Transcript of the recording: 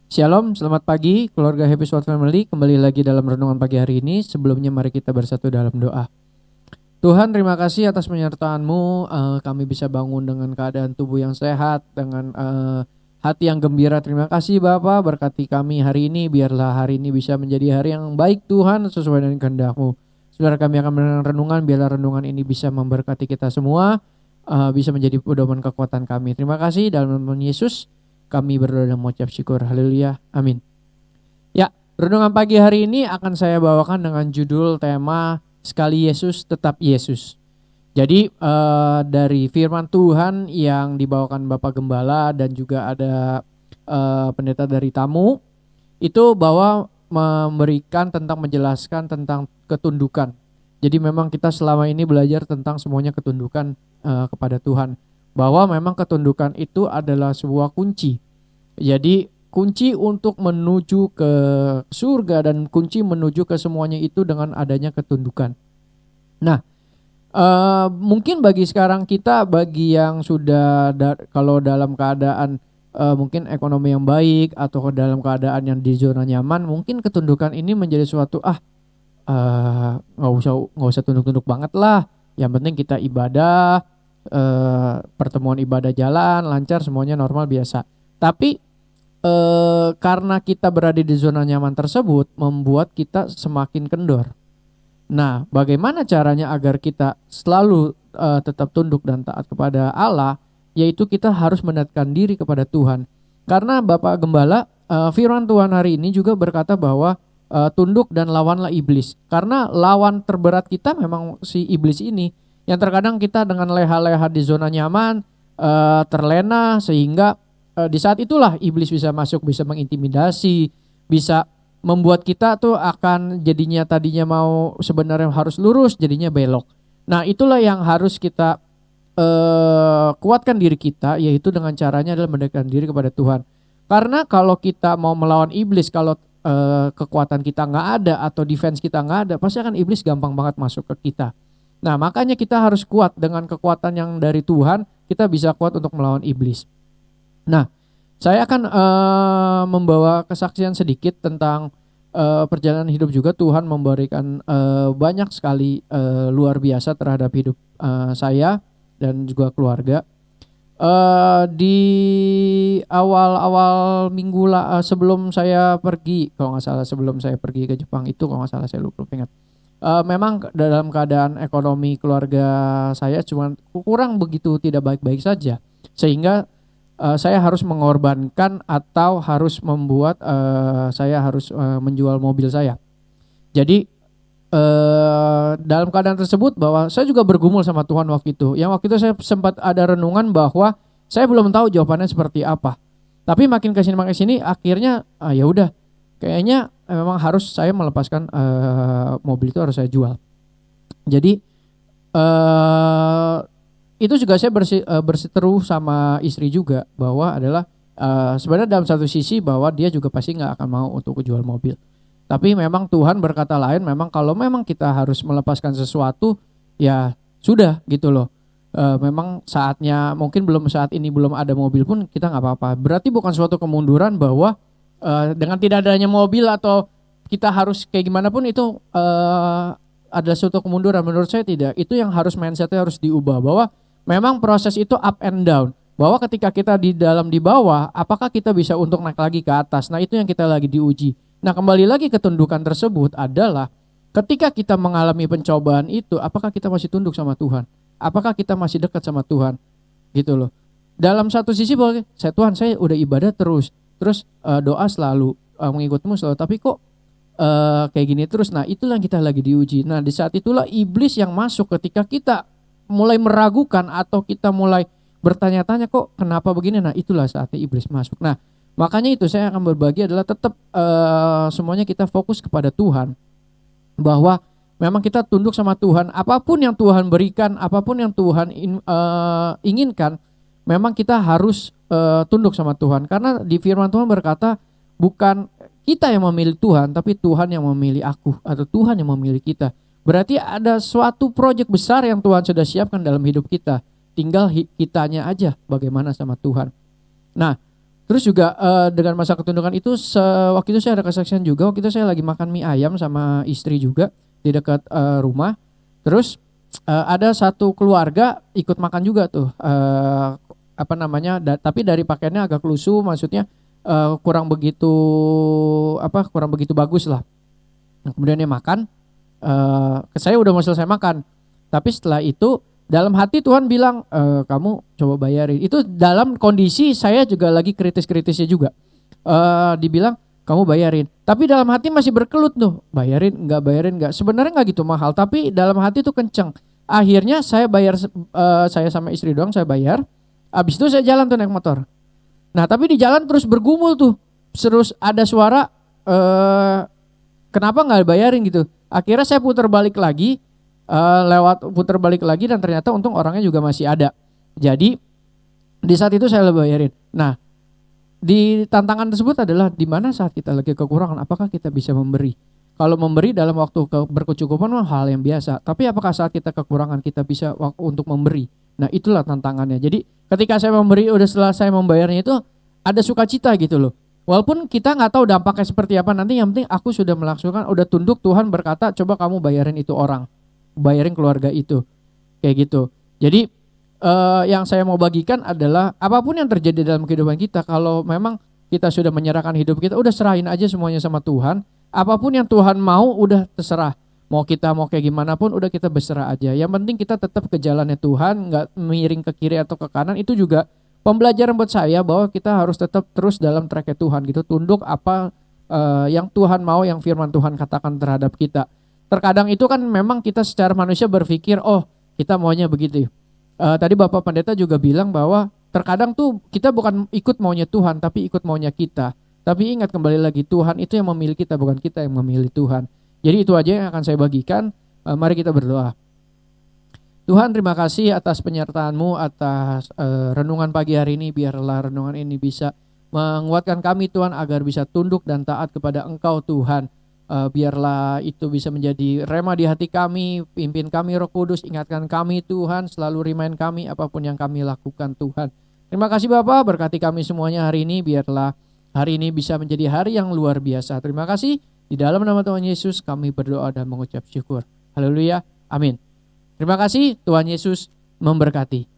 Shalom, selamat pagi keluarga Happy Sword Family. Kembali lagi dalam renungan pagi hari ini. Sebelumnya mari kita bersatu dalam doa. Tuhan, terima kasih atas penyertaan-Mu. Kami bisa bangun dengan keadaan tubuh yang sehat, dengan hati yang gembira. Terima kasih Bapa, berkati kami hari ini. Biarlah hari ini bisa menjadi hari yang baik Tuhan, sesuai dengan kehendak-Mu. Saudara, kami akan mendengar renungan. Biarlah renungan ini bisa memberkati kita semua, bisa menjadi pedoman kekuatan kami. Terima kasih dalam nama Yesus. Kami berdoa dan mengucap syukur. Haleluya. Amin. Ya, renungan pagi hari ini akan saya bawakan dengan judul tema Sekali Yesus Tetap Yesus. Jadi dari firman Tuhan yang dibawakan Bapak Gembala dan juga ada pendeta dari tamu, itu bahwa memberikan tentang menjelaskan tentang ketundukan. Jadi memang kita selama ini belajar tentang semuanya ketundukan kepada Tuhan. Bahwa memang ketundukan itu adalah sebuah kunci. Jadi kunci untuk menuju ke surga dan kunci menuju ke semuanya itu dengan adanya ketundukan. Nah, mungkin bagi sekarang kita, bagi yang sudah kalau dalam keadaan mungkin ekonomi yang baik atau dalam keadaan yang di zona nyaman, mungkin ketundukan ini menjadi suatu nggak usah tunduk-tunduk banget lah. Yang penting kita ibadah, pertemuan ibadah jalan lancar, semuanya normal biasa. Tapi karena kita berada di zona nyaman tersebut membuat kita semakin kendor. Nah, bagaimana caranya agar kita selalu tetap tunduk dan taat kepada Allah? Yaitu kita harus mendekatkan diri kepada Tuhan. Karena Bapak Gembala, firman Tuhan hari ini juga berkata bahwa tunduk dan lawanlah iblis. Karena lawan terberat kita memang si iblis ini. Yang terkadang kita dengan leha-leha di zona nyaman, terlena, sehingga di saat itulah iblis bisa masuk, bisa mengintimidasi, bisa membuat kita tuh akan jadinya tadinya mau sebenarnya harus lurus, jadinya belok. Nah, itulah yang harus kita kuatkan diri kita, yaitu dengan caranya adalah mendekatkan diri kepada Tuhan. Karena kalau kita mau melawan iblis, kalau kekuatan kita nggak ada atau defense kita nggak ada, pasti akan iblis gampang banget masuk ke kita. Nah, makanya kita harus kuat dengan kekuatan yang dari Tuhan, kita bisa kuat untuk melawan iblis. Nah, saya akan membawa kesaksian sedikit tentang perjalanan hidup juga. Tuhan memberikan banyak sekali luar biasa terhadap hidup saya dan juga keluarga. Di awal-awal minggu sebelum saya pergi, kalau nggak salah sebelum saya pergi ke Jepang itu, kalau nggak salah saya lupa ingat. Memang dalam keadaan ekonomi keluarga saya cuma kurang begitu tidak baik-baik saja, sehingga saya harus mengorbankan atau harus membuat saya harus menjual mobil saya. Jadi dalam keadaan tersebut bahwa saya juga bergumul sama Tuhan waktu itu. Yang waktu itu saya sempat ada renungan bahwa saya belum tahu jawabannya seperti apa. Tapi makin kesini akhirnya ya udah, kayaknya memang harus saya melepaskan mobil itu, harus saya jual. Jadi itu juga saya bersiteru sama istri juga bahwa adalah sebenarnya dalam satu sisi bahwa dia juga pasti nggak akan mau untuk jual mobil. Tapi memang Tuhan berkata lain, memang kalau memang kita harus melepaskan sesuatu, ya sudah gitu loh. Memang saatnya, mungkin saat ini belum ada mobil pun kita nggak apa-apa. Berarti bukan suatu kemunduran bahwa dengan tidak adanya mobil atau kita harus kayak gimana pun itu adalah suatu kemunduran. Menurut saya tidak. Itu yang harus mindsetnya harus diubah, bahwa memang proses itu up and down. Bahwa ketika kita di bawah, apakah kita bisa untuk naik lagi ke atas? Nah, itu yang kita lagi diuji. Nah, kembali lagi ketundukan tersebut adalah ketika kita mengalami pencobaan itu, apakah kita masih tunduk sama Tuhan? Apakah kita masih dekat sama Tuhan? Gitu loh. Dalam satu sisi bahwa Tuhan, saya udah ibadah terus doa selalu, mengikutmu selalu, tapi kok kayak gini terus. Nah, itulah yang kita lagi diuji. Nah, di saat itulah iblis yang masuk ketika kita mulai meragukan atau kita mulai bertanya-tanya kok kenapa begini. Nah, itulah saatnya iblis masuk. Nah, makanya itu saya akan berbagi adalah tetap semuanya kita fokus kepada Tuhan, bahwa memang kita tunduk sama Tuhan. Apapun yang Tuhan berikan, apapun yang Tuhan inginkan, memang kita harus tunduk sama Tuhan. Karena di firman Tuhan berkata, bukan kita yang memilih Tuhan, tapi Tuhan yang memilih aku, atau Tuhan yang memilih kita. Berarti ada suatu proyek besar yang Tuhan sudah siapkan dalam hidup kita. Tinggal kitanya aja bagaimana sama Tuhan. Nah, Terus juga dengan masa ketundukan itu waktu itu saya ada kesaksian juga. Waktu itu saya lagi makan mie ayam sama istri juga di dekat rumah. Terus ada satu keluarga ikut makan juga tuh. Apa namanya? Tapi dari pakaiannya agak lusuh, maksudnya kurang begitu kurang begitu bagus lah. Nah, kemudian dia makan. Saya udah mau selesai makan. Tapi setelah itu dalam hati Tuhan bilang, kamu coba bayarin. Itu dalam kondisi saya juga lagi kritis-kritisnya juga. Dibilang, kamu bayarin. Tapi dalam hati masih berkelut tuh, bayarin nggak. Sebenarnya nggak gitu mahal, tapi dalam hati tuh kenceng. Akhirnya saya bayar, saya sama istri doang saya bayar. Abis itu saya jalan tuh naik motor. Nah tapi di jalan terus bergumul tuh. Terus ada suara, kenapa nggak bayarin gitu. Akhirnya saya putar balik lagi. Putar balik lagi dan ternyata untung orangnya juga masih ada. Jadi di saat itu saya bayarin. Nah, di tantangan tersebut adalah di mana saat kita lagi kekurangan, apakah kita bisa memberi? Kalau memberi dalam waktu berkecukupan hal yang biasa. Tapi apakah saat kita kekurangan kita bisa waktu untuk memberi? Nah, itulah tantangannya. Jadi ketika saya memberi, udah setelah saya membayarnya itu ada sukacita gitu loh. Walaupun kita nggak tahu dampaknya seperti apa nanti, yang penting aku sudah melaksanakan, udah tunduk, Tuhan berkata, coba kamu bayarin itu orang. Bayarin keluarga itu, kayak gitu. Jadi yang saya mau bagikan adalah apapun yang terjadi dalam kehidupan kita, kalau memang kita sudah menyerahkan hidup kita, udah serahin aja semuanya sama Tuhan. Apapun yang Tuhan mau udah terserah. Mau kita mau kayak gimana pun udah kita berserah aja. Yang penting kita tetap ke jalannya Tuhan, nggak miring ke kiri atau ke kanan. Itu juga pembelajaran buat saya bahwa kita harus tetap terus dalam tracknya Tuhan gitu. Tunduk apa yang Tuhan mau, yang firman Tuhan katakan terhadap kita. Terkadang itu kan memang kita secara manusia berpikir, oh kita maunya begitu. Tadi Bapak Pendeta juga bilang bahwa terkadang tuh kita bukan ikut maunya Tuhan, tapi ikut maunya kita. Tapi ingat kembali lagi, Tuhan itu yang memilih kita, bukan kita yang memilih Tuhan. Jadi itu aja yang akan saya bagikan. Mari kita berdoa. Tuhan, terima kasih atas penyertaan-Mu, atas renungan pagi hari ini. Biarlah renungan ini bisa menguatkan kami Tuhan, agar bisa tunduk dan taat kepada Engkau Tuhan. Biarlah itu bisa menjadi rema di hati kami, pimpin kami Roh Kudus, ingatkan kami Tuhan, selalu remind kami apapun yang kami lakukan Tuhan. Terima kasih Bapak, berkati kami semuanya hari ini, biarlah hari ini bisa menjadi hari yang luar biasa. Terima kasih, di dalam nama Tuhan Yesus kami berdoa dan mengucap syukur. Haleluya, amin. Terima kasih, Tuhan Yesus memberkati.